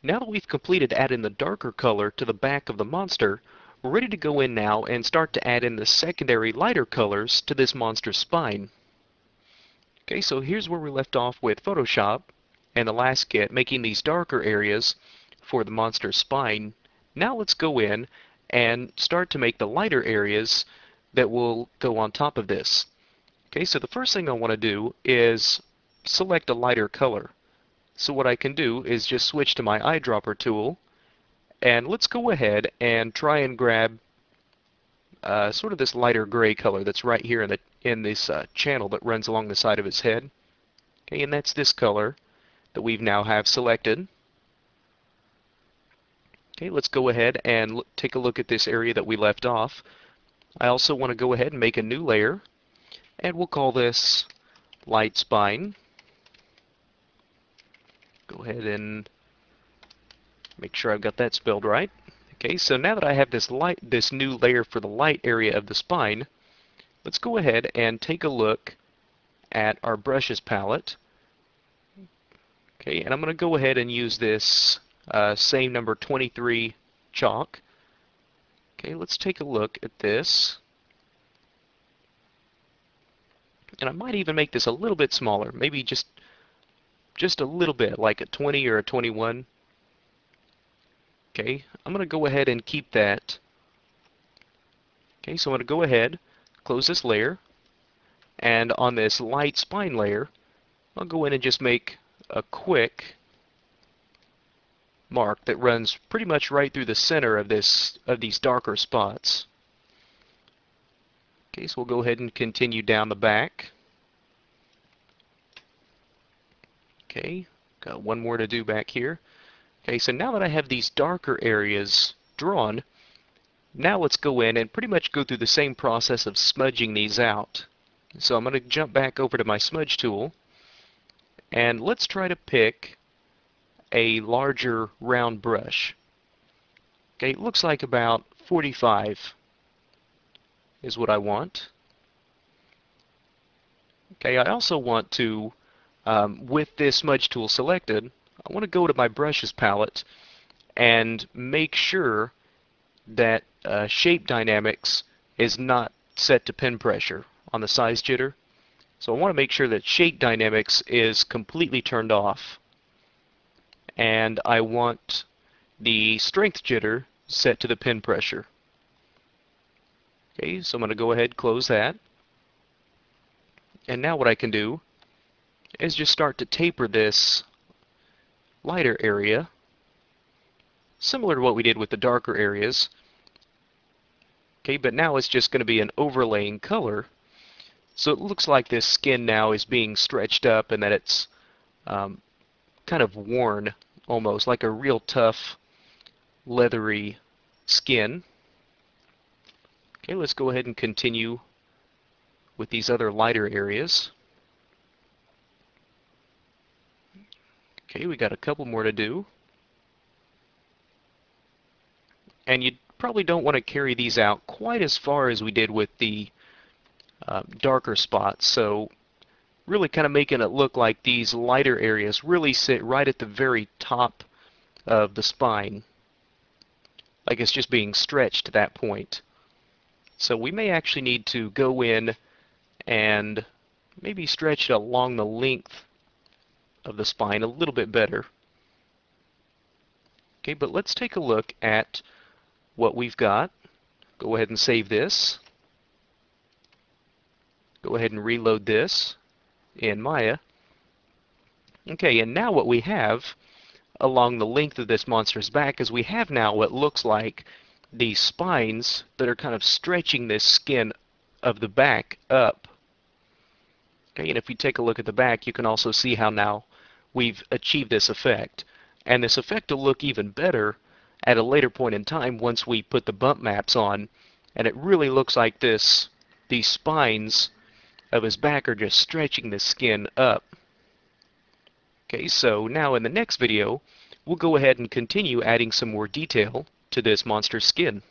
Now that we've completed adding the darker color to the back of the monster, we're ready to go in now and start to add in the secondary lighter colors to this monster's spine. Okay, so here's where we left off with Photoshop and the last skit making these darker areas for the monster's spine. Now let's go in and start to make the lighter areas that will go on top of this. Okay, so the first thing I want to do is select a lighter color. So what I can do is just switch to my eyedropper tool, and let's go ahead and try and grab sort of this lighter gray color that's right here in this channel that runs along the side of his head. Okay, and that's this color that we've now have selected. Okay, let's go ahead and take a look at this area that we left off. I also want to go ahead and make a new layer, and we'll call this light spine. Go ahead and make sure I've got that spelled right. Okay, so now that I have this new layer for the light area of the spine, let's go ahead and take a look at our brushes palette. Okay, and I'm going to go ahead and use this same number 23 chalk. Okay, let's take a look at this. And I might even make this a little bit smaller, maybe just a little bit, like a 20 or a 21. Okay, I'm going to go ahead and keep that. Okay, so I'm going to go ahead, close this layer, and on this light spine layer, I'll go in and just make a quick mark that runs pretty much right through the center of these darker spots. Okay, so we'll go ahead and continue down the back. Okay, got one more to do back here. Okay, so now that I have these darker areas drawn, now let's go in and pretty much go through the same process of smudging these out. So I'm going to jump back over to my smudge tool, and let's try to pick a larger round brush. Okay, it looks like about 45 is what I want. Okay, I also want to, with this smudge tool selected, I want to go to my brushes palette and make sure that shape dynamics is not set to pin pressure on the size jitter. So I want to make sure that shape dynamics is completely turned off. And I want the strength jitter set to the pin pressure. Okay, so I'm going to go ahead and close that. And now what I can do is just start to taper this lighter area, similar to what we did with the darker areas. Okay, but now it's just going to be an overlaying color. So it looks like this skin now is being stretched up and that it's kind of worn, almost like a real tough, leathery skin. Okay, let's go ahead and continue with these other lighter areas. Okay, we got a couple more to do. And you probably don't want to carry these out quite as far as we did with the darker spots. So really kind of making it look like these lighter areas really sit right at the very top of the spine, like it's just being stretched to that point. So we may actually need to go in and maybe stretch it along the length of the spine a little bit better. Okay, but let's take a look at what we've got. Go ahead and save this. Go ahead and reload this in Maya. Okay, and now what we have along the length of this monster's back is we have now what looks like these spines that are kind of stretching this skin of the back up. Okay, and if we take a look at the back, you can also see how now we've achieved this effect. And this effect will look even better at a later point in time once we put the bump maps on, and it really looks like these spines of his back are just stretching the skin up. Okay, so now in the next video, we'll go ahead and continue adding some more detail to this monster's skin.